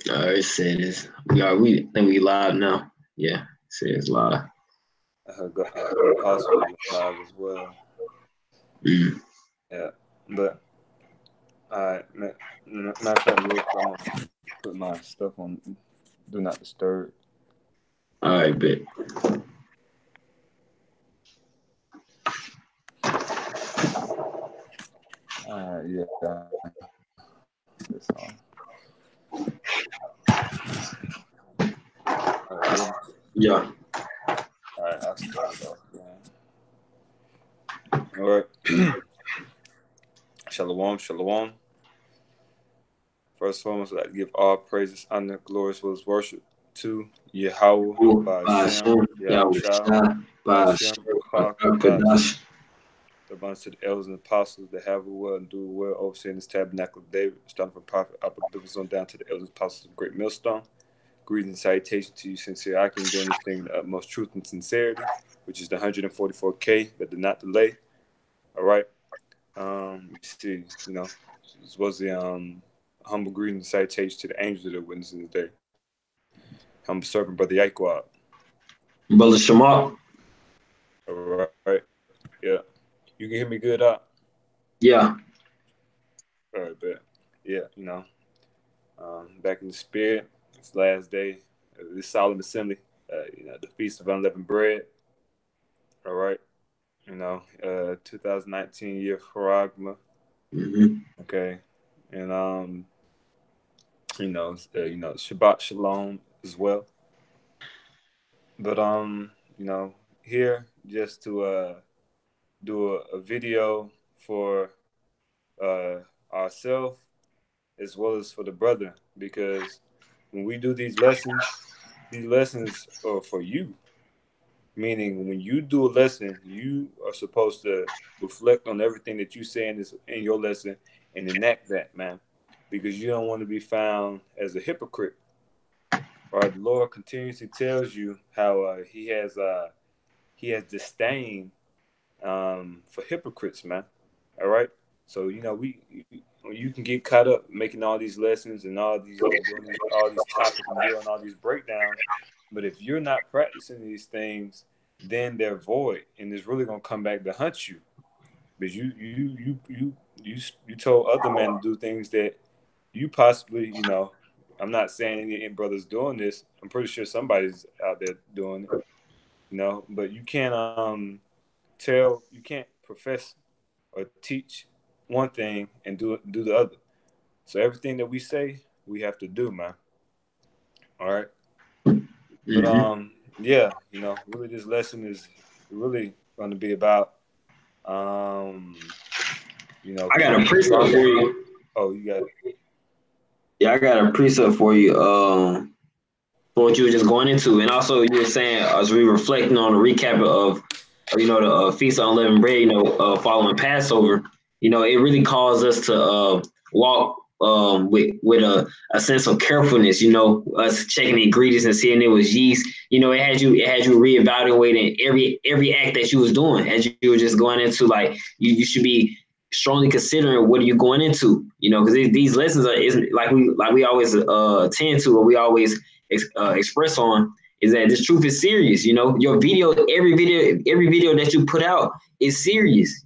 It says we think we live now. Yeah, it says live. Good Apostle is live as well. Mm. Yeah, but all right, matter of fact, real quick, I'm gonna put my stuff on Do Not Disturb. All right, bet. All right, yeah, this song. All right, ready? Yeah. All right, I'll start it off. All right. Shalom, shalom. First and foremost, I'd like to give all praises, honor, glory, as well as worship to Yahweh, Ba'ashem, Ba'ashem, Yahweh Yahushua, Shai, Ba'ashem, Ba'ashem, Ruach Kodash. Kadash. The bunch of the elders and apostles that have a well and do well, overseeing this tabernacle of David, starting from Prophet Abba down to the elders and apostles of the Great Millstone. Greetings and salutation to you, sincere I can doing this thing in the utmost truth and sincerity, which is the 144K that did not delay. All right. You see, this was the humble greeting and salutation to the angels that are witnessing today. Humble servant, Brother Yaikwad. Brother Shamak. All right. Yeah. You can hear me good up? Yeah. All right, bet. Yeah, back in the spirit. It's the last day of this solemn assembly. The Feast of Unleavened Bread. All right. 2019 year Charagma. Mm-hmm. Okay. And Shabbat Shalom as well. But here just to do a video for ourselves as well as for the brother, because when we do these lessons are for you. Meaning, when you do a lesson, you are supposed to reflect on everything that you say in your lesson and enact that, man, because you don't want to be found as a hypocrite. Right? The Lord continuously tells you how He has disdain for hypocrites, man. All right. So you can get caught up making all these lessons and all these topics and doing all these breakdowns, but if you're not practicing these things, then they're void, and it's really gonna come back to hunt you. Because you told other men to do things that you possibly, I'm not saying any brothers doing this. I'm pretty sure somebody's out there doing it, but you can't profess or teach one thing and do the other. So everything that we say, we have to do, man. All right. But Mm-hmm. yeah, really this lesson is really going to be about I got a coming precept for stronger. you. Oh, you got it. Yeah, I got a precept for you. For what you were just going into, and also you were saying as we reflecting on the recap of, the Feast of Unleavened Bread, following Passover, it really caused us to walk with a sense of carefulness. Us checking the ingredients and seeing it was yeast. It had you reevaluating every act that you was doing as you were just going into. Like you should be strongly considering what are you going into. Because these lessons isn't like we always tend to, or we always express on, is that this truth is serious. Your video, every video that you put out is serious.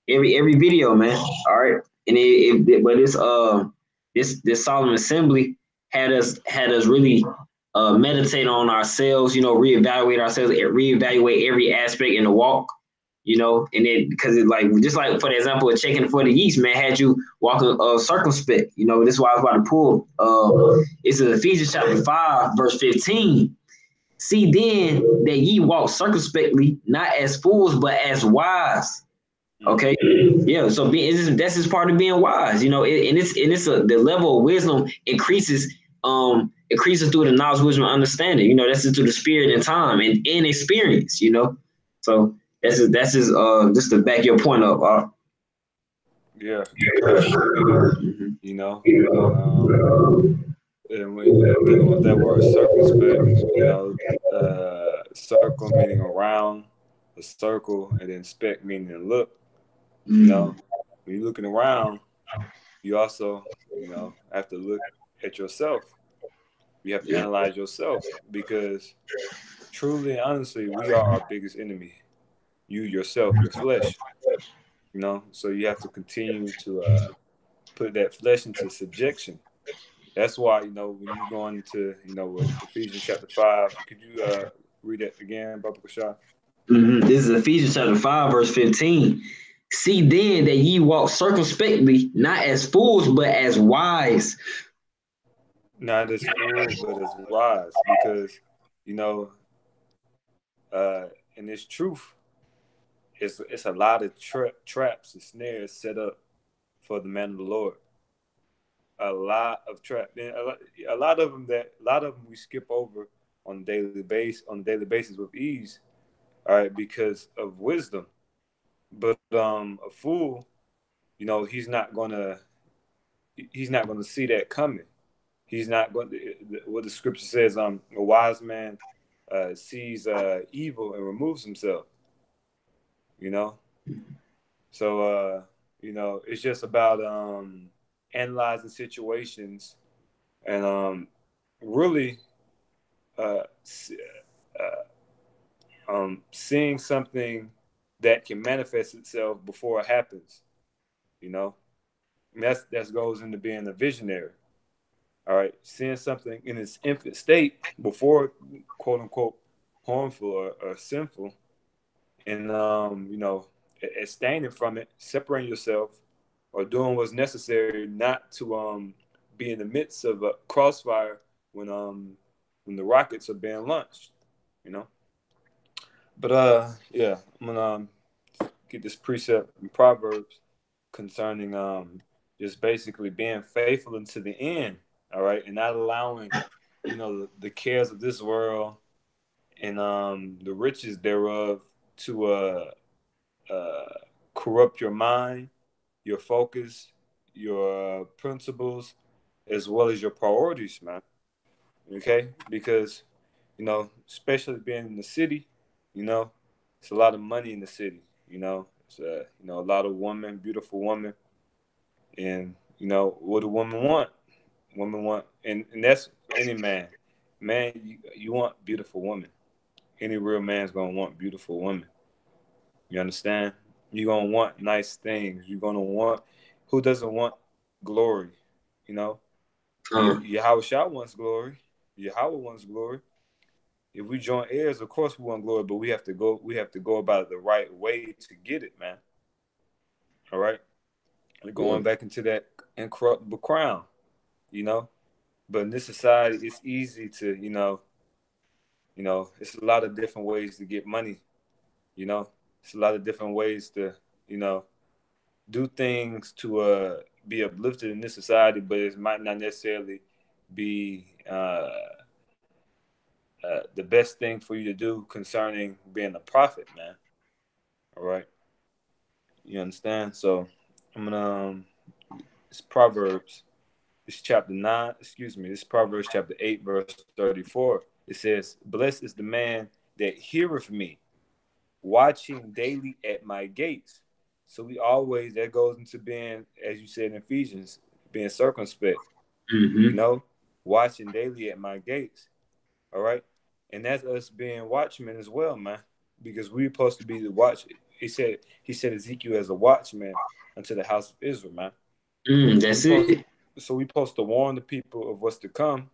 Every video, man. All right, and but this solemn assembly had us really meditate on ourselves. Reevaluate ourselves, reevaluate every aspect in the walk. And it, because it, like, just like for the example of checking for the yeast, man, had you walking circumspect. This is why I was about to pull. It's in Ephesians chapter 5, verse 15. See then that ye walk circumspectly, not as fools, but as wise. Okay, yeah. So that's just part of being wise, and the level of wisdom increases through the knowledge, wisdom, and understanding. That's just through the spirit and time and experience. So just to back your point up. Yeah, correct. Mhm. And when dealing with that word circumspect, circle meaning around, a circle, and then spec meaning look. When you're looking around, you also have to look at yourself. You have to analyze yourself, because truly and honestly, we are our biggest enemy. You yourself, your flesh. So you have to continue to put that flesh into subjection. That's why, when you go into, with Ephesians chapter 5, could you read that again, Baba Kashar? This is Ephesians chapter 5, verse 15. See then that ye walk circumspectly, not as fools, but as wise. Not as fools, but as wise, because, in this truth, it's a lot of traps and snares set up for the man of the Lord. A lot of traps, a lot of them we skip over on daily basis with ease, all right, because of wisdom. But a fool, he's not gonna see that coming. He's not going to, what the scripture says, a wise man sees evil and removes himself, So, it's just about analyzing situations and really uh, seeing something that can manifest itself before it happens, And that goes into being a visionary. All right, seeing something in its infant state before, quote unquote, harmful or sinful, and abstaining from it, separating yourself, or doing what's necessary not to be in the midst of a crossfire when the rockets are being launched. But yeah, I'm gonna get this precept in Proverbs concerning just basically being faithful unto the end. All right, and not allowing the cares of this world and the riches thereof to corrupt your mind, your focus, your principles, as well as your priorities, man. Okay, because especially being in the city, it's a lot of money in the city. It's a lot of women, beautiful women, and what do women want? Women want, and that's any man. Man, you want beautiful women. Any real man's gonna want beautiful women. You understand? You're gonna want nice things. You're gonna want, who doesn't want glory? You know, Yahweh Shah wants glory. Yahweh wants glory. If we join heirs, of course we want glory, but we have to go. We have to go about it the right way to get it, man. All right. We're going back into that incorruptible crown. You know, but in this society, it's easy to, it's a lot of different ways to get money. It's a lot of different ways to, do things to be uplifted in this society, but it might not necessarily be the best thing for you to do concerning being a prophet, man. All right, you understand? So I'm gonna it's Proverbs. It's chapter 9. Excuse me. This Proverbs chapter 8, verse 34. It says, "Blessed is the man that heareth me, watching daily at my gates." So that goes into being, as you said in Ephesians, being circumspect, watching daily at my gates. All right. And that's us being watchmen as well, man, because we're supposed to be the watch. He said Ezekiel as a watchman unto the house of Israel, man. That's it. So we're supposed to warn the people of what's to come.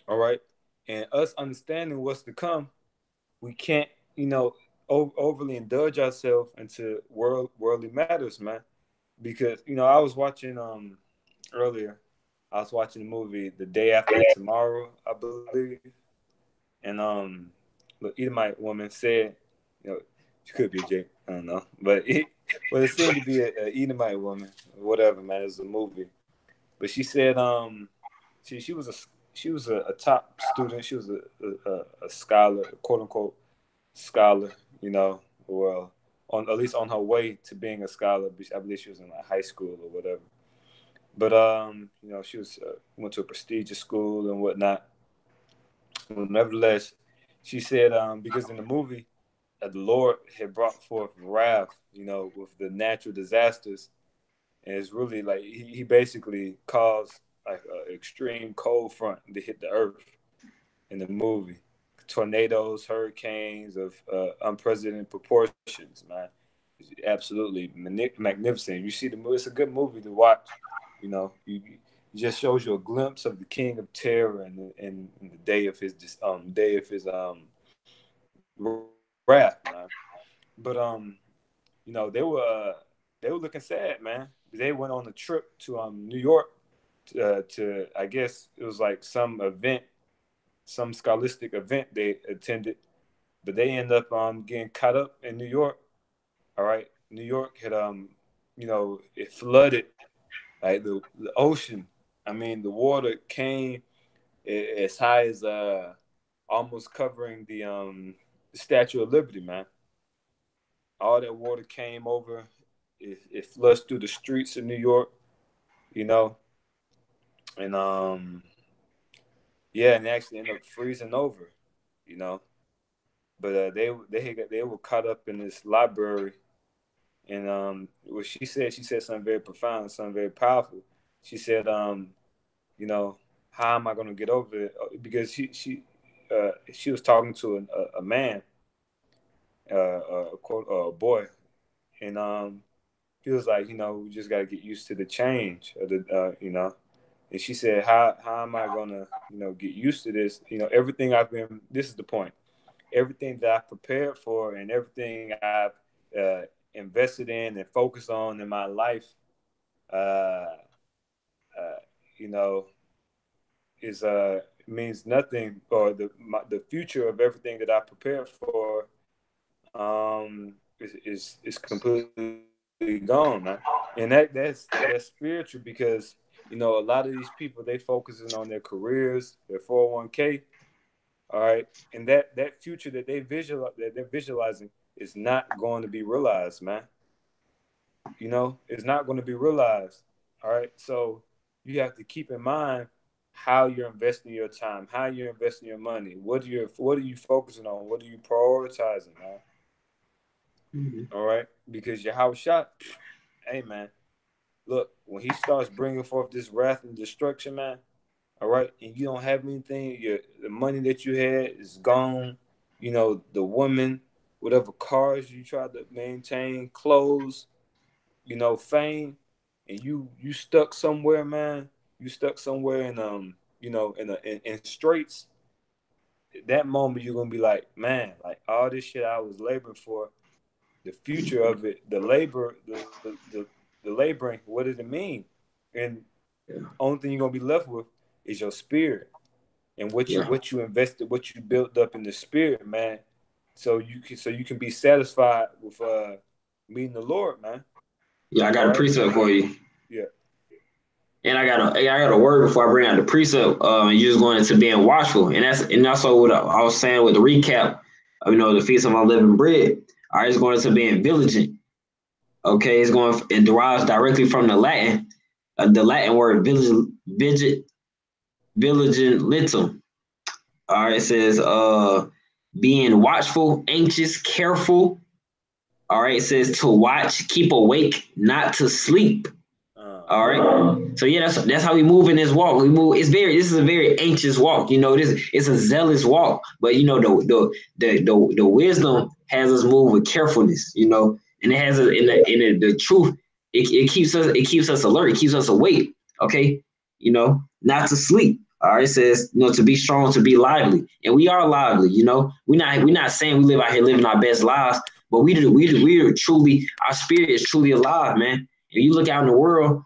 All right. And us understanding what's to come, we can't, overly indulge ourselves into worldly matters, man. Because I was watching earlier, I was watching the movie The Day After Tomorrow, I believe, and the Edomite woman said, she could be a Jake, I don't know, but it seemed to be an Edomite woman, whatever, man. It was a movie, but she said she was a top student. She was a scholar, a quote unquote scholar, well, on at least on her way to being a scholar. I believe she was in like high school or whatever. But she was went to a prestigious school and whatnot. Well, nevertheless, she said because in the movie, the Lord had brought forth wrath, with the natural disasters, and it's really like he basically caused like an extreme cold front to hit the earth in the movie. Tornadoes, hurricanes of unprecedented proportions, man. It's absolutely magnificent. You see the movie; it's a good movie to watch. You know, it just shows you a glimpse of the King of Terror and the day of his wrath, man. But you know, they were looking sad, man. They went on a trip to New York to I guess it was like some event, some scholastic event they attended, but they end up getting caught up in New York. All right, New York had you know, it flooded like the ocean. I mean, the water came as high as almost covering the Statue of Liberty, man. All that water came over. It flushed through the streets of New York, you know, and yeah, and they actually ended up freezing over, you know. But they were caught up in this library, and what she said something very profound, something very powerful. She said, you know, how am I going to get over it? Because she was talking to a man, a boy, and he was like, you know, we just got to get used to the change of the, you know. And she said, how am I gonna, you know, get used to this? You know, everything I've been. This is the point. Everything that I've prepared for and everything I've invested in and focused on in my life, uh, you know, is means nothing, or the future of everything that I prepared for is completely gone, man. And that's spiritual because you know a lot of these people they focusing on their careers, their 401k, all right, and that future that they're visualizing is not going to be realized, man. You know, it's not going to be realized. All right, so you have to keep in mind how you're investing your time, how you're investing your money. What are you focusing on? What are you prioritizing, man? Mhm. All right, because your house shot, hey man, look, when he starts bringing forth this wrath and destruction, man, all right, and you don't have anything, the money that you had is gone, you know, the woman, whatever cars you tried to maintain, clothes, you know, fame, and you stuck somewhere, man, you stuck somewhere in you know, in straits. That moment you're gonna be like, man, like all this shit I was laboring for, the future of it, the laboring, what does it mean? And Yeah. only thing you're gonna be left with is your spirit and Yeah. what you invested, what you built up in the spirit, man. So you can be satisfied with meeting the Lord, man. Yeah, I All got a right. precept for you. Yeah. And I got a word before I bring out the precept. And you're just going into being watchful, and also what I was saying with the recap. You know, the feast of unleavened bread. All right, it's going into being vigilant. Okay, it derives directly from the Latin word vigilantum. All right, it says being watchful, anxious, careful. All right, it says to watch, keep awake, not to sleep. Uh, All right. So yeah, that's how we move in this walk. We move. This is a very anxious walk. You know, this it's a zealous walk. But you know, the wisdom has us move with carefulness. You know, and it has us the truth. It keeps us alert. It keeps us awake. Okay. You know, not to sleep. All right. It says you know to be strong, to be lively, and we are lively. You know, we're not saying we live out here living our best lives, but we are truly our spirit is truly alive, man. If you look out in the world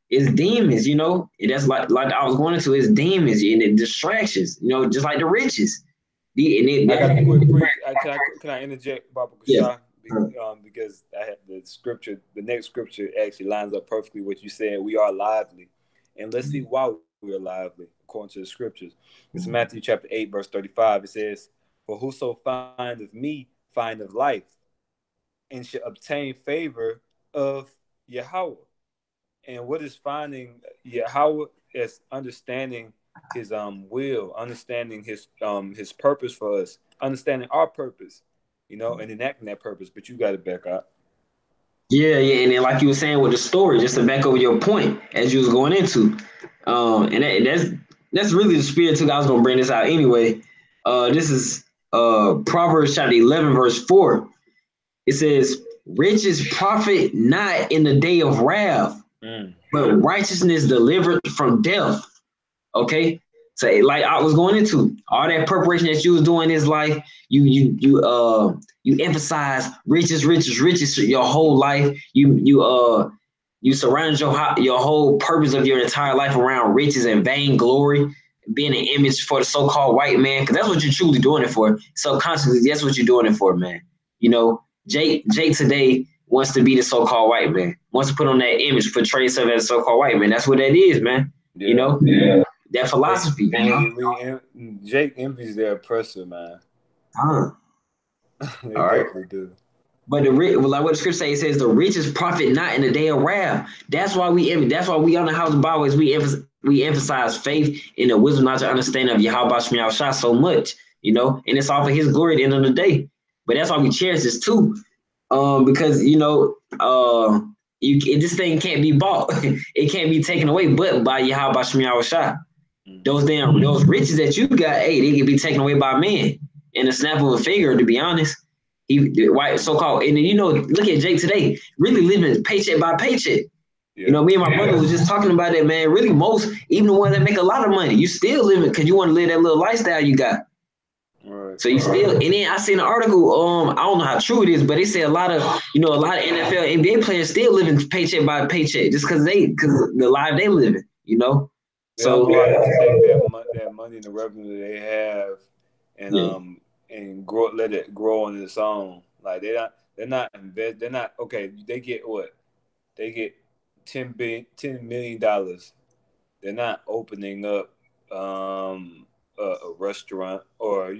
it's demons, you know. And that's like I was going into it's demons and it distractions, you know, just like the riches. I got a quick brief. Can I interject, Baba Yeah. Kashah? Because I had the scripture. The next scripture actually lines up perfectly with what you said. We are lively, and let's see why we are lively according to the scriptures. It's Matthew chapter 8, verse 35. It says, "For whoso findeth me findeth life, and shall obtain favor of Yahweh." And what is finding Yahweh is understanding his will, understanding his purpose for us, understanding our purpose, you know, and enacting that purpose. But you got to back up. Yeah, yeah, and then like you were saying with the story, just to back over your point as you was going into, and that's really the spirit too. I was gonna bring this out anyway. This is Proverbs chapter 11, verse 4. It says, "Riches profit not in the day of wrath, Mm. but righteousness delivered from death." Okay. So like I was going into all that preparation that you was doing is like you emphasize riches, riches, riches your whole life. You surround your whole purpose of your entire life around riches and vainglory, being an image for the so-called white man, because that's what you're truly doing it for. Subconsciously, that's what you're doing it for, man. You know, Jake today wants to be the so-called white man, wants to put on that image, portray himself as a so-called white man. That's what that is, man. You Yeah. know, that Hey, philosophy. Jake envies their oppressor, man. Huh. They All right. definitely do. But like what the scripture says, it says the richest profit not in the day of wrath. That's why we on the house of Bible is we emphasize faith in the wisdom, not to understanding of Yahweh Shemiah Shah so much, and it's all for His glory at the end of the day. But that's why we cherish this too, because this thing can't be bought, it can't be taken away, but by Yahweh Shemiah Shah. Mm-hmm. Those riches that you got, hey, they can be taken away by men in a snap of a finger. To be honest, white so-called, and then, look at Jake today, really living paycheck by paycheck. Yeah. Me and my brother was just talking about that, man. Really, even the ones that make a lot of money, you still living because you want to live that little lifestyle you got. Right. So you still, and then I seen an article. I don't know how true it is, but they say a lot of NFL, NBA players still living paycheck by paycheck just because the life they living. They don't So know how to take that money and the revenue that they have, and yeah. let it grow on its own. Like they're not okay. They get what? They get $10 million. They're not opening up a restaurant or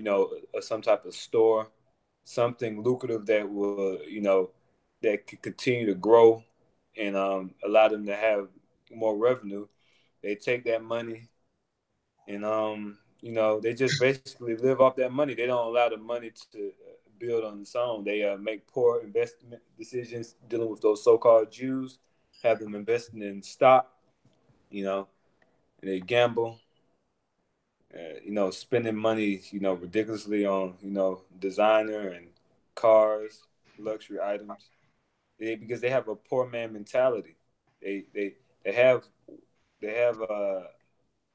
some type of store, something lucrative that will that could continue to grow and allow them to have more revenue. They take that money and they just basically live off that money. They don't allow the money to build on its own. They make poor investment decisions dealing with those so-called Jews, have them investing in stock, and they gamble, spending money, ridiculously on, designer and cars, luxury items. Because they have a poor man mentality. They they they have they have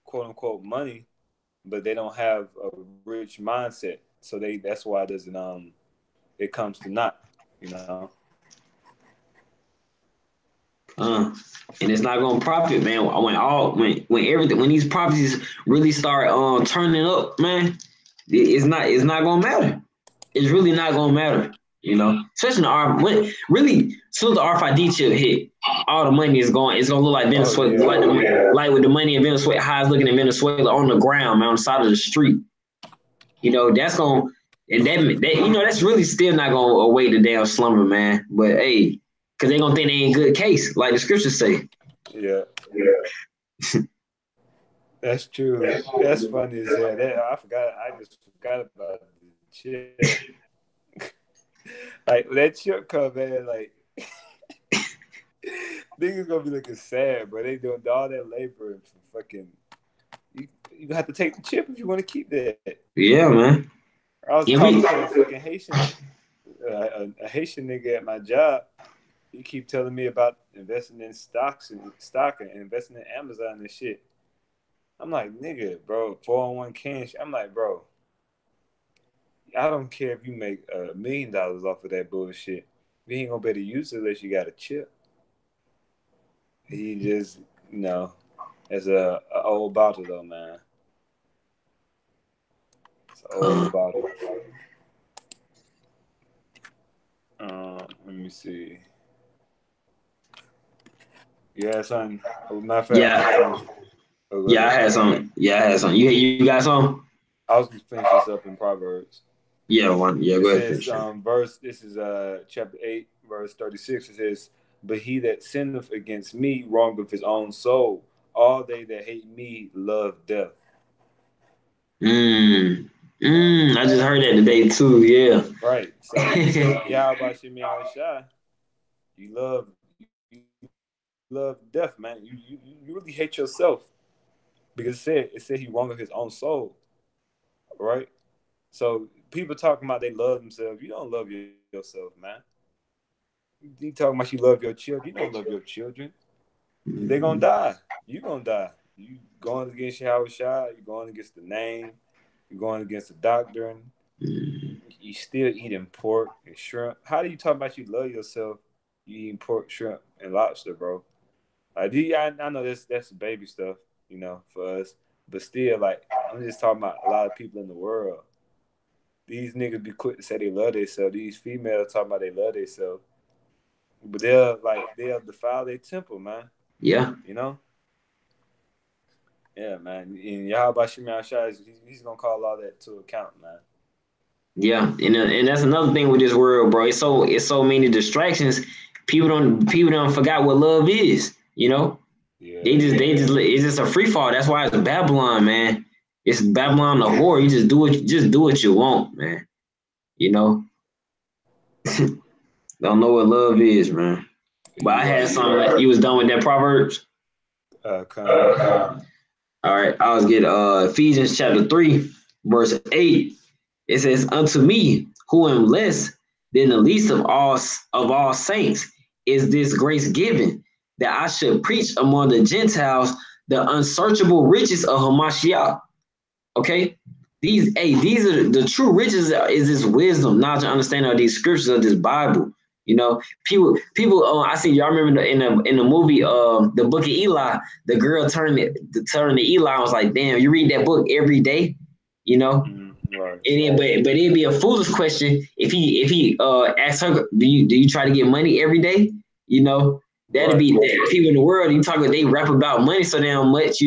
quote unquote money, but they don't have a rich mindset. So that's why it doesn't it comes to naught, you know. Uh, and it's not gonna profit, man. When these properties really start turning up, man, it's not gonna matter. It's really not gonna matter, Especially the R when really soon as the RFID chip hit, all the money is going. It's gonna look like Oh Venezuela, yeah, like with the money in Venezuela, how it's looking in Venezuela on the ground, man, on the side of the street. That's gonna and that's really still not gonna await the damn slumber, man. But hey, because they gonna think they in good case, like the scriptures say. yeah. That's true. That's funny as hell. I forgot. I just forgot about the chip. Like that chip come, man. Like niggas gonna be looking sad, but they doing all that labor for fucking. You have to take the chip if you want to keep that. Yeah, man. I was And talking we, to a fucking Haitian, a Haitian nigga at my job. He keep telling me about investing in stock and investing in Amazon and shit. I'm like, nigga, bro, 401k and shit. I'm like, bro, I don't care if you make $1 million off of that bullshit. You ain't gonna be able to use it unless you got a chip. He just, it's a old bottle though, man. It's an uh, old bottle. Let me see. You had something? Matter of fact, I'm gonna yeah, finish. Oh, go yeah, I ahead. had some. Yeah, I had some. You got some? I was gonna finish this up in Proverbs. Yeah, one. Yeah, It go ahead, says, finish it. this is chapter 8, verse 36. It says, "But he that sinneth against me wrongeth his own soul. All they that hate me love death." I just heard that today too. Yeah. Right. So Yahweh Shemi Shai, You love death, man. You really hate yourself because it said he wronged his own soul, right? So people talking about they love themselves. You don't love yourself, man. You talking about you love your children. You don't love your children. They're gonna die. You gonna die. You going against Yahweh Shai. You going against the name. You going against the doctrine. You still eating pork and shrimp. How do you talk about you love yourself? You eating pork, shrimp, and lobster, bro. I know that's baby stuff, for us. But still, like, I'm just talking about a lot of people in the world. These niggas be quick to say they love themselves. These females talking about they love themselves. But they'll defile their temple, man. Yeah. You know? Yeah, man. And Yahweh Shemel Shai, he's gonna call all that to account, man. Yeah, and that's another thing with this world, bro. It's so many distractions. People don't forgot what love is. Yeah. They just it's just a free fall. That's why it's Babylon, man. It's Babylon the whore. You just do what you want, man. You know, don't know what love is, man. But I had something like you was done with that Proverbs. Kind of. All right, I was get Ephesians chapter 3, verse 8. It says, "Unto me, who am less than the least of all saints, is this grace given, that I should preach among the Gentiles the unsearchable riches of Hamashiach." Okay, these are the true riches. Is this wisdom, knowledge, and understanding of these scriptures of this Bible. People. I see y'all remember in the movie, the Book of Eli. The girl turned to Eli and was like, "Damn, you read that book every day." You know, Right. but it'd be a foolish question if he asked her, "Do you try to get money every day?" That'd be people in the world. You talk, they rap about money so damn much.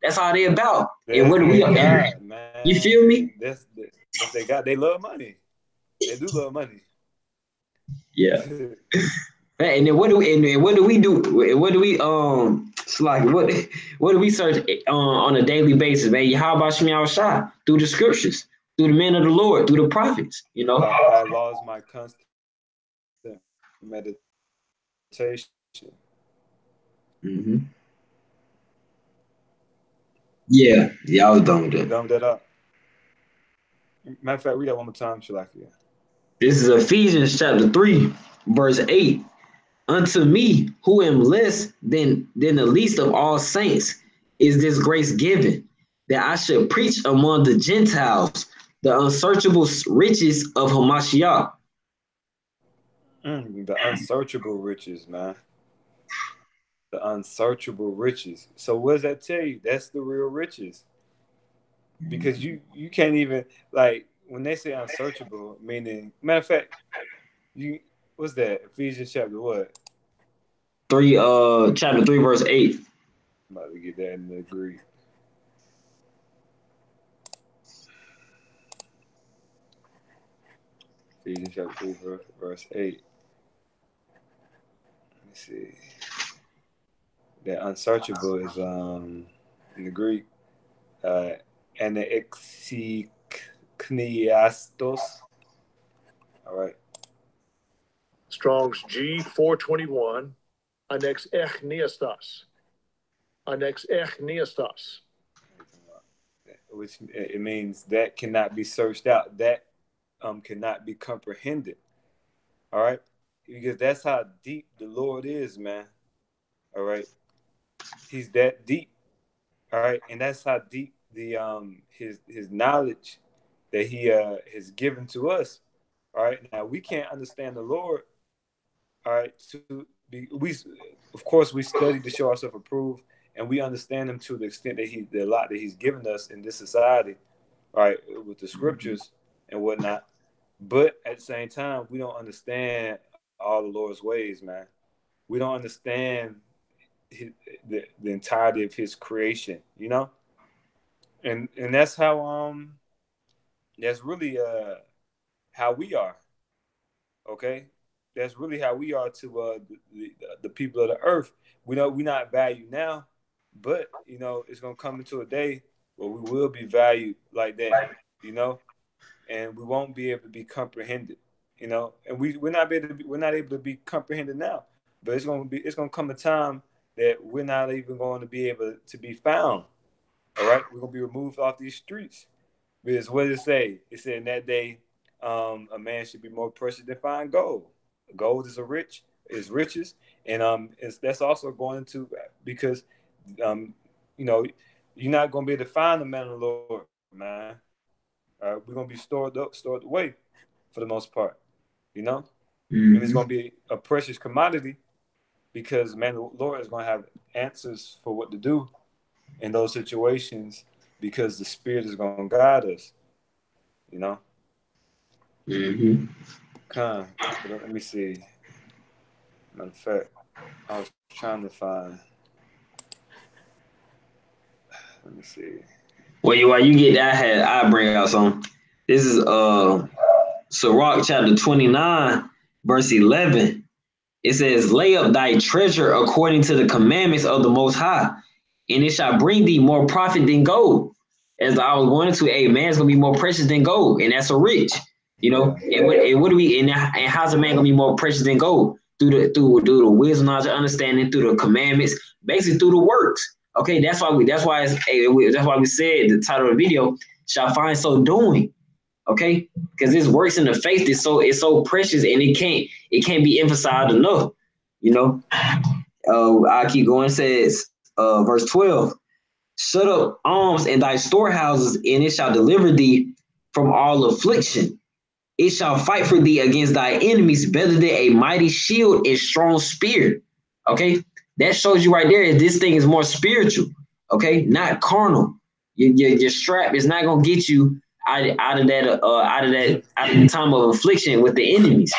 That's all they about. And what do we? God, man. You feel me? That's they love money. They do love money. Yeah. And then what do we do? What do we it's like what do we search on a daily basis, man? How about Shemiah Shah? Through the scriptures, through the men of the Lord, through the prophets, Thy law is my constant meditation. Mm-hmm. Yeah, I was done with that. Dumb that up. Matter of fact, read that one more time, Shalakia. This is Ephesians chapter 3, verse 8. "Unto me, who am less than the least of all saints, is this grace given, that I should preach among the Gentiles the unsearchable riches of Hamashiach." The unsearchable riches, man. The unsearchable riches. So what does that tell you? That's the real riches. Because you can't even, like, when they say unsearchable, meaning, matter of fact, what's that? Ephesians chapter what? Chapter 3, verse 8. I'm about to get that in the Greek. Ephesians chapter 3, verse 8. Let me see. That unsearchable is in the Greek, anexikniastos. All right. Strong's G421, annex echniastos. Annex echniastos. Which it means that cannot be searched out. That cannot be comprehended. All right. Because that's how deep the Lord is, man. All right. He's that deep. All right. And that's how deep the his knowledge that he has given to us. All right. Now we can't understand the Lord. All right. Of course we study to show ourselves approved, and we understand him to the extent that the lot that he's given us in this society, all right, with the scriptures and whatnot. But at the same time, we don't understand all the Lord's ways, man. We don't understand the entirety of his creation, and that's how that's really how we are. Okay, that's really how we are to the people of the earth. We know we're not valued now, but it's gonna come into a day where we will be valued like that, and we won't be able to be comprehended, and we're not able to be comprehended now. But it's gonna come a time that we're not even going to be able to be found. All right, we're gonna be removed off these streets. Because what did it say? It said in that day, a man should be more precious than fine gold. Gold is riches, and that's also going to because um, you know, you're not gonna be able to find the man of the Lord, man. We're gonna be stored away for the most part, you know, and it's gonna be a precious commodity because man, the Lord is gonna have answers for what to do in those situations because the Spirit is gonna guide us, you know. Let me see. Matter of fact, I was trying to find. Let me see. Well, while you get that, I bring out some. This is Sirach chapter 29, verse 11. It says, "Lay up thy treasure according to the commandments of the Most High, and it shall bring thee more profit than gold." As I was going into, a man's gonna be more precious than gold, and that's a rich. You know, and what do we and how's a man gonna be more precious than gold? Through the wisdom, knowledge, understanding, through the commandments, basically through the works. Okay, that's why we said the title of the video shall find so doing. Okay, because this works in the faith is so precious, and it can't be emphasized enough. You know, I keep going. It says, verse 12. Shut up alms in thy storehouses, and it shall deliver thee from all affliction. It shall fight for thee against thy enemies better than a mighty shield and strong spear. Okay, that shows you right there. This thing is more spiritual. Okay, not carnal. Your strap is not gonna get you out of the time of affliction with the enemies.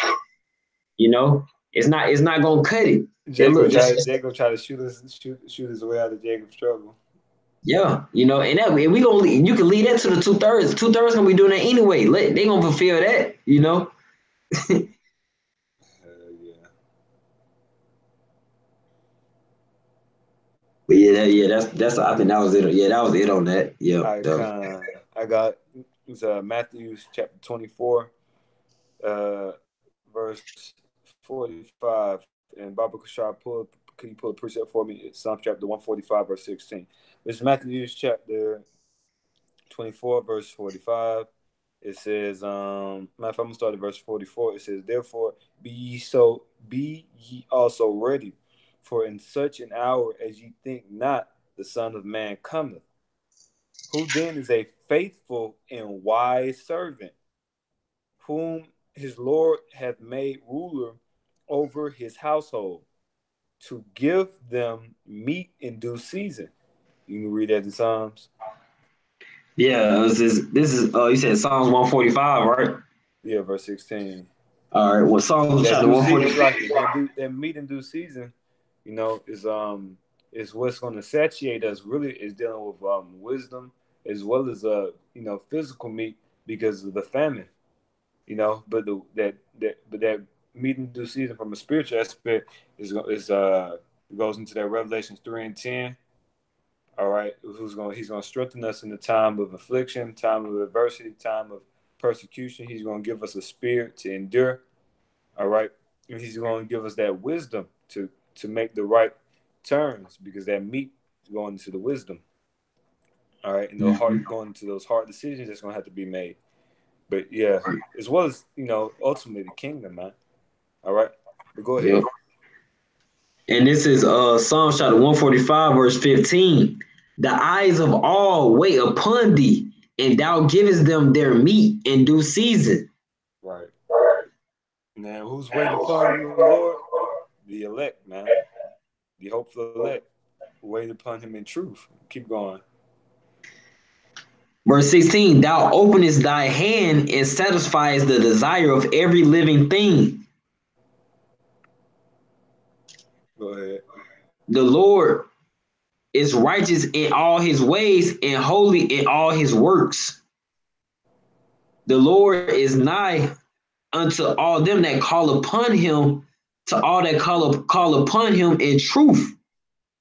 You know, it's not gonna cut it. Jacob try to shoot us way out of Jacob's trouble. Yeah, you know, and we gonna you can lead that to the 2/3. 2/3 gonna be doing that anyway. They gonna fulfill that, you know. Yeah. But that's I think that was it. Yeah, that was it on that. Yeah. I got Matthew chapter 24, verse 45, and Baba Kushar can you pull a precept for me? It's Psalm chapter 145, verse 16. It's Matthew chapter 24, verse 45. It says, matter of fact, I'm gonna start at verse 44. It says, "Therefore be ye also ready, for in such an hour as ye think not, the Son of Man cometh. Who then is a faithful and wise servant, whom his Lord hath made ruler over his household, to give them meat in due season." You can read that in Psalms. Yeah, this is you said Psalms 145, right? Yeah, verse 16. All right. Well, Psalms chapter 145. That meat in due season, you know, is what's going to satiate us. Really, is dealing with wisdom as well as physical meat because of the famine. You know, but that meat in due season from a spiritual aspect goes into that Revelations 3 and 10. All right, he's gonna strengthen us in the time of affliction, time of adversity, time of persecution. He's gonna give us a spirit to endure. All right, and he's gonna give us that wisdom to make the right turns because that meat is going into the wisdom. All right, and going into those hard decisions that's gonna have to be made. But yeah, as well as ultimately the kingdom, man. All right, but go ahead. Yep. And this is Psalms chapter 145, verse 15. The eyes of all wait upon thee, and thou givest them their meat in due season. Right. Now, who's waiting upon you, Lord? The elect, man. The hopeful elect. Wait upon him in truth. Keep going. Verse 16, thou openest thy hand and satisfies the desire of every living thing. Go ahead. The Lord is righteous in all his ways and holy in all his works. The Lord is nigh unto all them that call upon him, to all that call upon him in truth.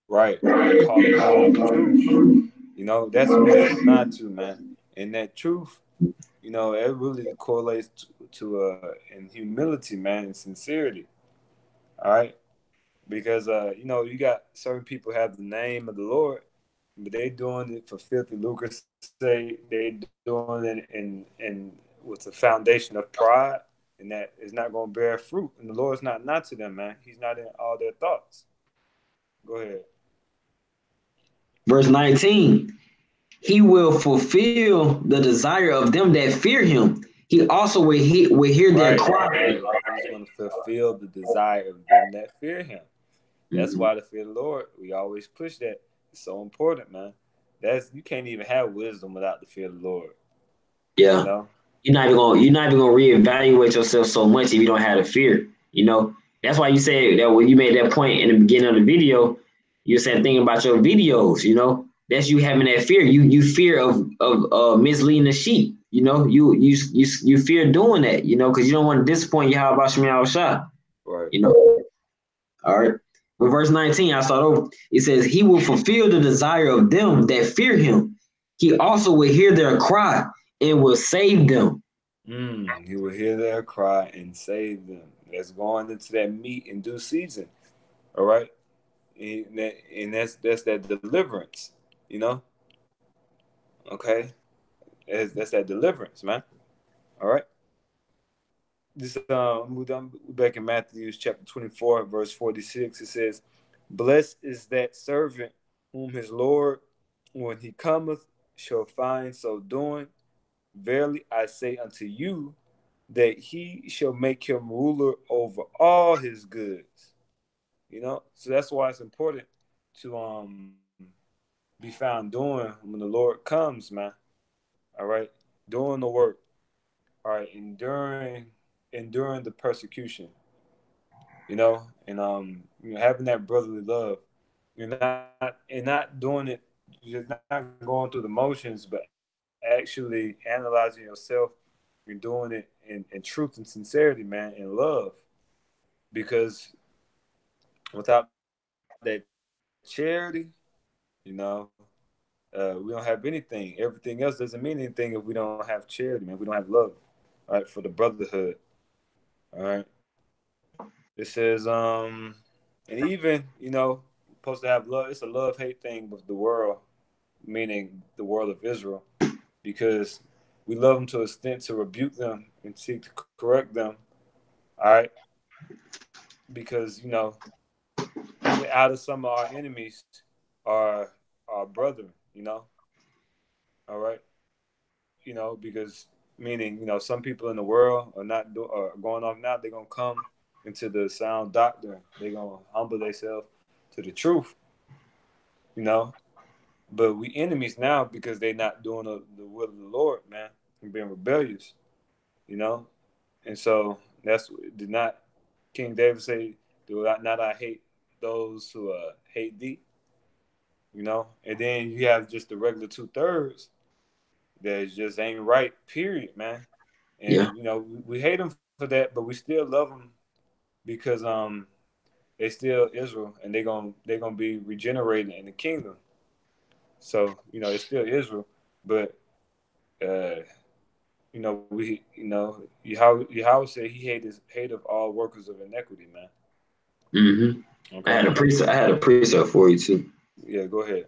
Right. That call upon him in truth. You know, that's what he's not to, man. And that truth, it really correlates to in humility, man, and sincerity. All right. because you know, you got certain people have the name of the Lord, but they doing it for filthy lucre's sake. They doing it in with the foundation of pride, and that is not going to bear fruit. And the Lord's not to them, man. He's not in all their thoughts. Go ahead. Verse 19. He will fulfill the desire of them that fear him. He also will hear their cry. Right. He's going to fulfill the desire of them that fear him. That's why the fear of the Lord, we always push that. It's so important, man. You can't even have wisdom without the fear of the Lord. Yeah. You know? You're not even gonna reevaluate yourself so much if you don't have the fear. You know, that's why you said that when you made that point in the beginning of the video, you said thinking about your videos. You know, that's you having that fear. You fear of misleading the sheep. You know, you fear doing that. You know, because you don't want to disappoint Yahweh Shem Yahushua. Right. You know. All right. With verse 19, I start over. It says, "He will fulfill the desire of them that fear him. He also will hear their cry and will save them." He will hear their cry and save them. That's going into that meat in due season. All right. And that's that deliverance, you know? Okay. That's that deliverance, man. All right. This we're back in Matthew chapter 24, verse 46. It says, "Blessed is that servant whom his Lord, when he cometh, shall find so doing. Verily I say unto you, that he shall make him ruler over all his goods." You know, so that's why it's important to be found doing when the Lord comes, man. All right, doing the work. All right, enduring the persecution. You know, and you know, having that brotherly love. You're not doing it. You're not going through the motions, but actually analyzing yourself. You're doing it in truth and sincerity, man, in love. Because without that charity, you know, we don't have anything. Everything else doesn't mean anything if we don't have charity, man. We don't have love, all right, for the brotherhood. All right. It says, and even, you know, supposed to have love. It's a love-hate thing with the world, meaning the world of Israel, because we love them to an extent to rebuke them and seek to correct them. All right. Because, you know, even out of some of our enemies are our brother, you know. All right. You know, because meaning, you know, some people in the world are going off now. They're gonna come into the sound doctrine. They're gonna humble themselves to the truth, you know. But we enemies now because they're not doing the will of the Lord, man, and being rebellious, you know. And so did not King David say, "Do not I hate those who hate thee?" You know. And then you have just the regular 2/3 that just ain't right, period, man. And you know, we hate them for that, but we still love them because they still Israel, and they're gonna be regenerated in the kingdom. So you know, it's still Israel, but you know, Yahweh said he hate of all workers of iniquity, man. Mm-hmm. Okay. I had a precept for you too. Yeah, go ahead.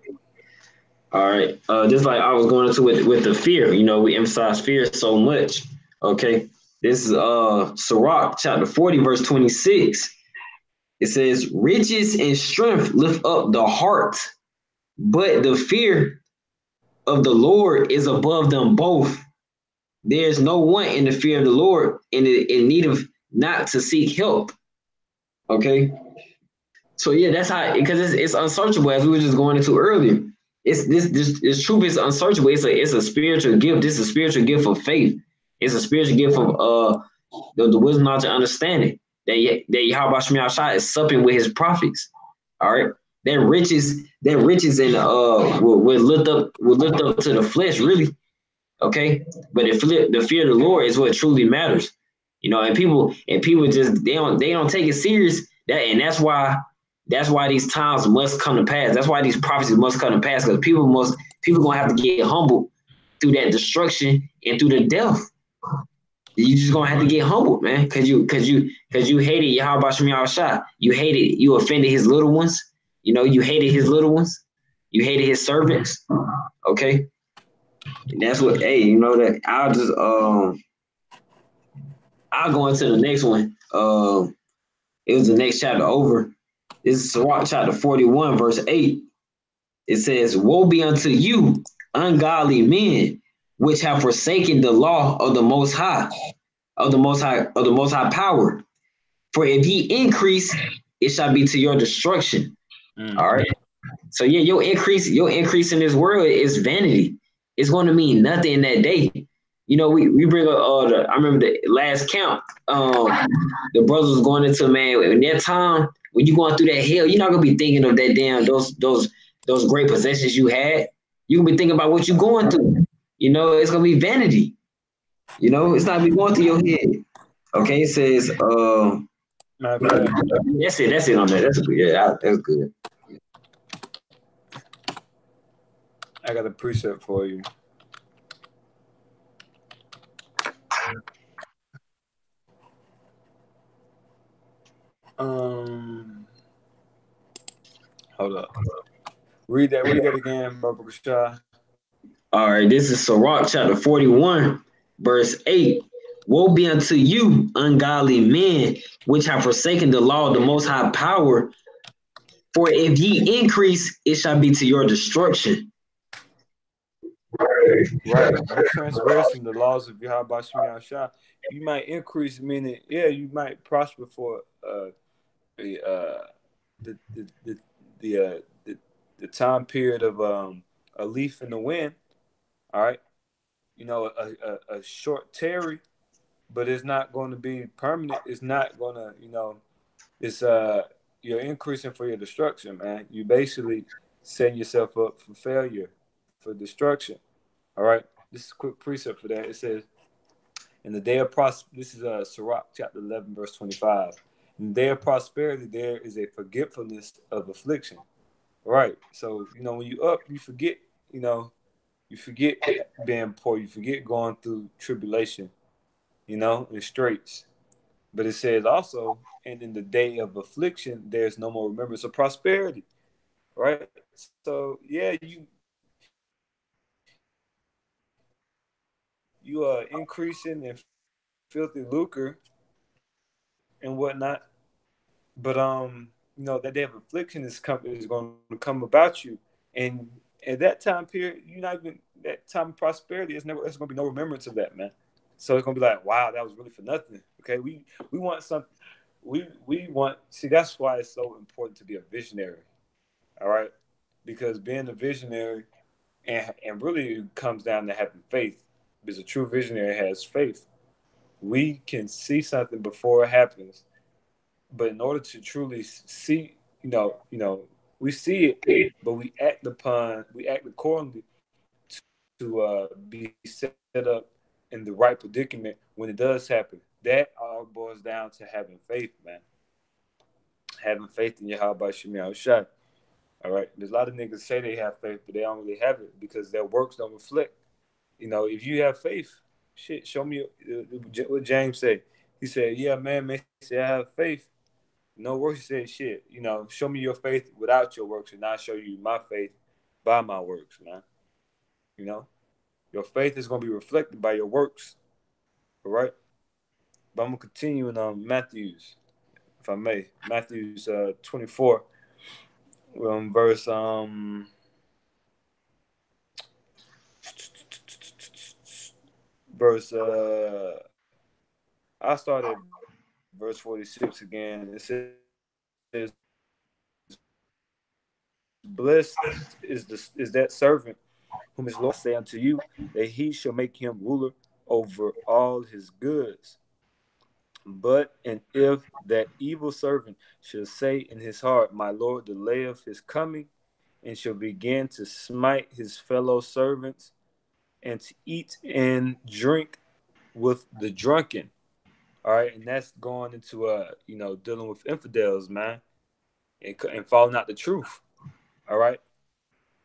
All right. Just like I was going into with the fear, you know, we emphasize fear so much. Okay. This is Sirach chapter 40, verse 26. It says, "Riches and strength lift up the heart, but the fear of the Lord is above them both. There's no one in the fear of the Lord in need of not to seek help." Okay. So yeah, that's how, because it's unsearchable, as we were just going into earlier. It's this truth is unsearchable. It's a spiritual gift. This is a spiritual gift of faith. It's a spiritual gift of the wisdom, knowledge, and understanding that Yahweh Shem Yahushua is supping with his prophets. All right, that riches and will lift up to the flesh, really. Okay, but the fear of the Lord is what truly matters. You know, and people just they don't take it serious. That's why these times must come to pass. That's why these prophecies must come to pass, because people gonna have to get humbled through that destruction and through the death. You just gonna have to get humbled, man, cause you hated Yahweh Shem Shah. You offended his little ones. You hated his little ones. You hated his servants. Okay, and that's what. Hey, that I'll go into the next one. It was the next chapter over. This is Sirach chapter 41, verse 8. It says, "Woe be unto you, ungodly men, which have forsaken the law of the Most High, of the Most High power. For if ye increase, it shall be to your destruction." All right. So yeah, your increase in this world is vanity. It's going to mean nothing that day. We bring up. I remember the last count. The brothers was going into, man, in that time when you going through that hell, you're not gonna be thinking of that damn those great possessions you had. You gonna be thinking about what you're going through. It's gonna be vanity. It's not gonna be going through your head. Okay, it says, that's it on that. That's good. Yeah, that's good. I got a precept for you. Hold up. Read that again, Baba Shah. All right, this is Sirach chapter 41, verse 8. Woe be unto you, ungodly men, which have forsaken the law of the Most High power. For if ye increase, it shall be to your destruction. Right. You transgressing the laws of Yahweh Shem Shah. You might increase, meaning, yeah, you might prosper for the time period of a leaf in the wind. All right, a short tarry, but it's not going to be permanent. It's not going to, it's you're increasing for your destruction, man. You basically setting yourself up for failure, for destruction. All right, this is a quick precept for that. It says, in the day of this is Sirach chapter 11, verse 25. In the day of prosperity, there is a forgetfulness of affliction. Right. So, when you up, you forget, you forget being poor. You forget going through tribulation, and straits. But it says also, and in the day of affliction, there's no more remembrance of prosperity. Right. So, yeah, you are increasing in filthy lucre and whatnot. But that day of affliction is going to come about you, and at that time period, you're not even that time of prosperity. There's going to be no remembrance of that, man. So it's going to be like, wow, that was really for nothing. Okay, we want something. We want. See, that's why it's so important to be a visionary. All right, because being a visionary and really it comes down to having faith. Because a true visionary has faith. We can see something before it happens, but in order to truly see, we see it, but we act accordingly to be set up in the right predicament when it does happen. That all boils down to having faith, man. Having faith in Yahweh Shem Shai. All right. There's a lot of niggas say they have faith, but they don't really have it because their works don't reflect. If you have faith, shit, show me what James said. He said, yeah, man say I have faith. No works, he said, shit, show me your faith without your works, and I'll show you my faith by my works, man. Your faith is going to be reflected by your works, all right? But I'm going to continue in Matthews, if I may. Matthews 24, verse... I started verse 46 again. It says, blessed is that servant whom his Lord say unto you, that he shall make him ruler over all his goods. And if that evil servant shall say in his heart, my Lord delayeth his coming, and shall begin to smite his fellow servants, and to eat and drink with the drunken. All right, and that's going into dealing with infidels, man, and following out the truth. All right,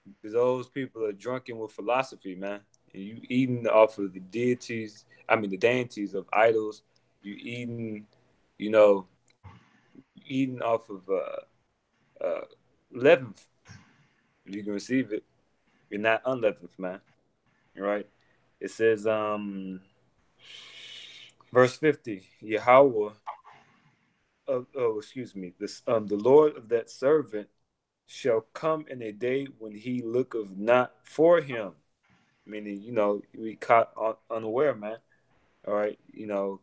because those people are drunken with philosophy, man. and you eating off of the deities. I mean, the deities of idols. You eating, you know, eating off of uh, leavened. If you can receive it, you're not unleavened, man. Right? It says, verse 50, Yahweh, excuse me, the Lord of that servant shall come in a day when he looketh not for him. Meaning, we caught unaware, man. All right,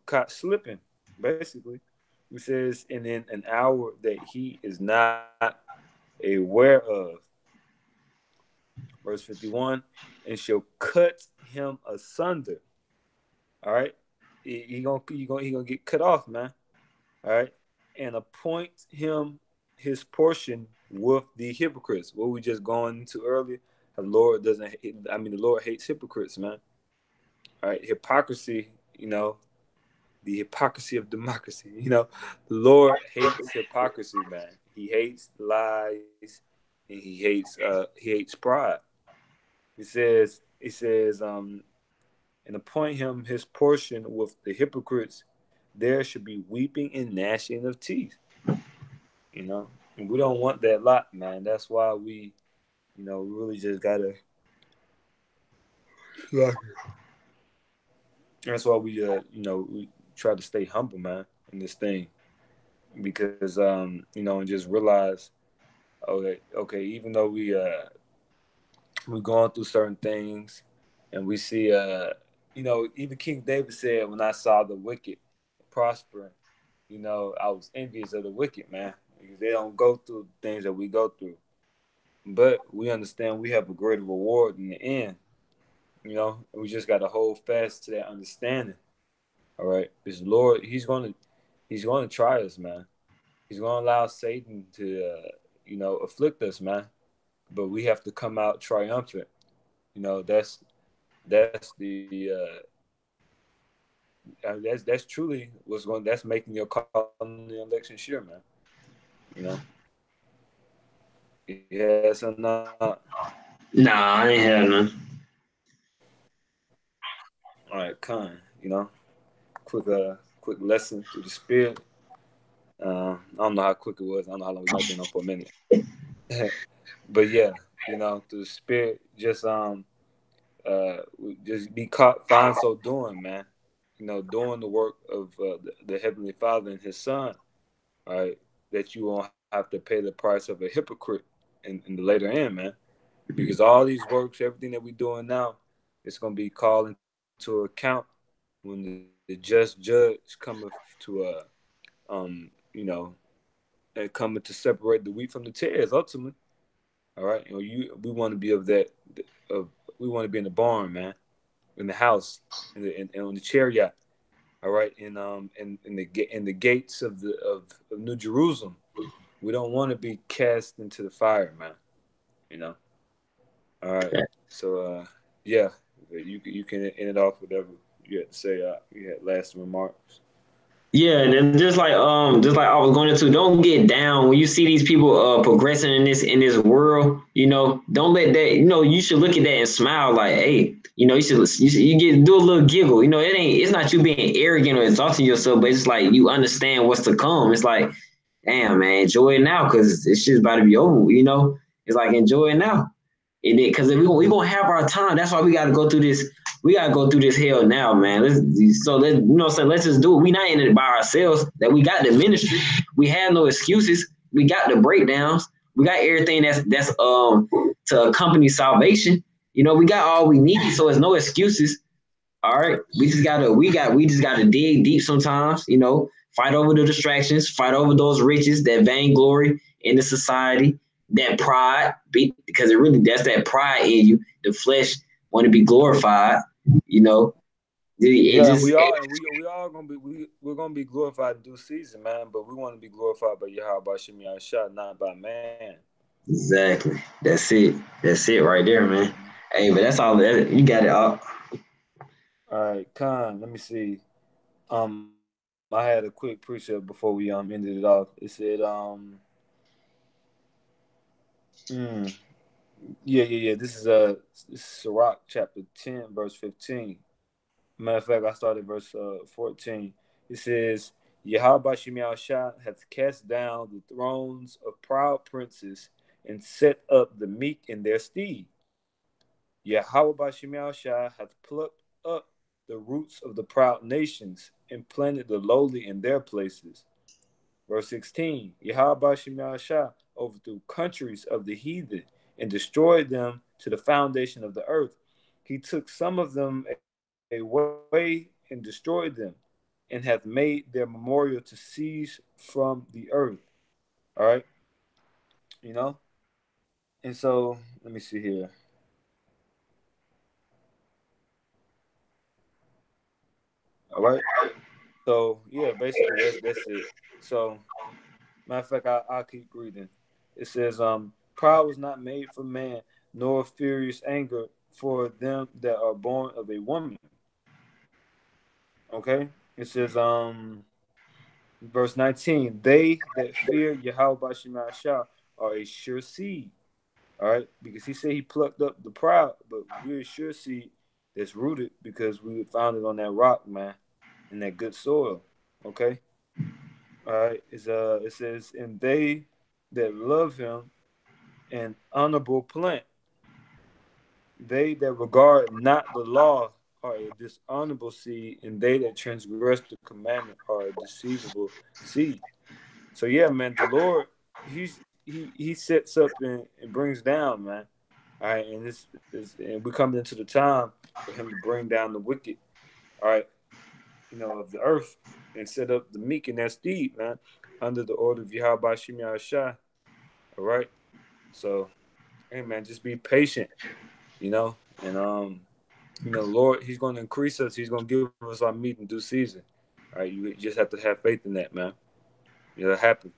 caught slipping, basically. He says, and in an hour that he is not aware of. Verse 51, and shall cut him asunder. All right, he gonna get cut off, man. All right, and appoint him his portion with the hypocrites. What we just gone into earlier. The Lord doesn't. The Lord hates hypocrites, man. All right, hypocrisy. The hypocrisy of democracy. The Lord hates hypocrisy, man. He hates lies, and he hates pride. He says, and appoint him his portion with the hypocrites. There should be weeping and gnashing of teeth. And we don't want that lot, man. That's why we really just gotta. That's why we try to stay humble, man, in this thing, because and just realize, okay, even though we're going through certain things, and we see, even King David said, when I saw the wicked prospering, I was envious of the wicked, man, because they don't go through things that we go through. But we understand we have a greater reward in the end, and we just got to hold fast to that understanding. All right, because Lord, He's going to try us, man. He's going to allow Satan to, afflict us, man. But we have to come out triumphant. That's that's truly that's making your call in the election sure, man. Yes or not? Nah, I ain't had none. All right, Con. Quick lesson through the spirit. I don't know how quick it was. I don't know how long we might been on for a minute. But yeah, through the spirit, just be caught, find so doing, man. Doing the work of the Heavenly Father and His Son. All right, that you won't have to pay the price of a hypocrite in the later end, man. Because all these works, everything that we're doing now, it's gonna be called into account when the just judge cometh to and coming to separate the wheat from the tares ultimately. All right, we want to be we want to be in the barn, man, in the house, and on the chariot. All right, in the gates of New Jerusalem. We don't want to be cast into the fire, man. All right. So yeah, you can end it off whatever you had to say. You had last remarks. Yeah, and just like I was going into, don't get down when you see these people progressing in this world. Don't let that. You should look at that and smile like, hey, you do a little giggle. It's not you being arrogant or exalting yourself, but it's like you understand what's to come. It's like, damn, man, enjoy it now because this shit's about to be over. It's like enjoy it now. Because we gonna have our time. That's why we gotta go through this. We gotta go through this hell now, man. Let's just do it. We not in it by ourselves. That we got the ministry. We have no excuses. We got the breakdowns. We got everything that's to accompany salvation. We got all we need. So it's no excuses. All right. We just gotta dig deep sometimes. Fight over the distractions. Fight over those riches, that vainglory in the society, that pride, because that's that pride in you. The flesh want to be glorified. Yeah, we all gonna we're gonna be glorified in due season, man. But we want to be glorified by Yahweh Shemi Shah, not by man. Exactly. That's it. That's it right there, man. Hey, but that's all. You got it all. All right, Khan. Let me see. I had a quick precept before we ended it off. It said Yeah. This is Sirach chapter 10, verse 15. Matter of fact, I started verse 14. It says, Yahweh Shemiah Shah hath cast down the thrones of proud princes and set up the meek in their stead. Yahweh Shemiah Shah hath plucked up the roots of the proud nations and planted the lowly in their places. Verse 16, Yahweh Shemiah Shah overthrew countries of the heathen and destroyed them to the foundation of the earth. He took some of them away and destroyed them, and hath made their memorial to cease from the earth. All right, you know? And so, let me see here. All right. So, yeah, basically, that's it. So, matter of fact, I'll keep reading. It says, pride was not made for man, nor furious anger for them that are born of a woman. Okay? It says, verse 19, they that fear Yahweh Shema Shah are a sure seed. All right? Because he said he plucked up the proud, but we're a sure seed that's rooted because we found it on that rock, man, in that good soil. Okay? All right. It says, and they that love him an honorable plant. They that regard not the law are a dishonorable seed, and they that transgress the commandment are a deceivable seed. So yeah, man, the Lord, he sets up and brings down, man. All right, and this is and we coming into the time for him to bring down the wicked, all right, of the earth and set up the meek in their steed, man, under the order of Yahweh Shemiah Shah. All right. So, hey man, just be patient, and Lord, He's gonna increase us, He's gonna give us our meat in due season. All right, you just have to have faith in that, man. It'll happen.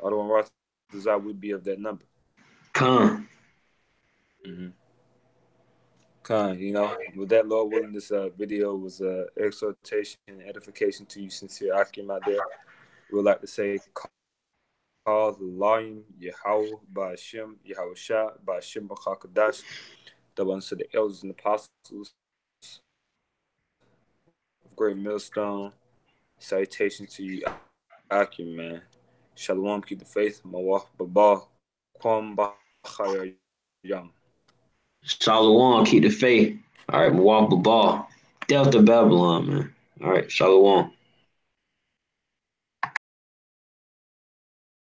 Otherwise desire would be of that number. Come. Mm-hmm. With that, Lord willing, this video was exhortation and edification to you, sincere Akim out there. We would like to say, call the lion Yahweh by Hashem, Yahweh Shah, by Hashem B'Chakadash, double unto the elders and apostles of Great Millstone. Salutation to you, Akim, man. Shalom, keep the faith, Mawah Baba, Kwam Bachayar Yam. Shalom, keep the faith. All right, walk the ball. Delta Babylon, man. All right, Shalom.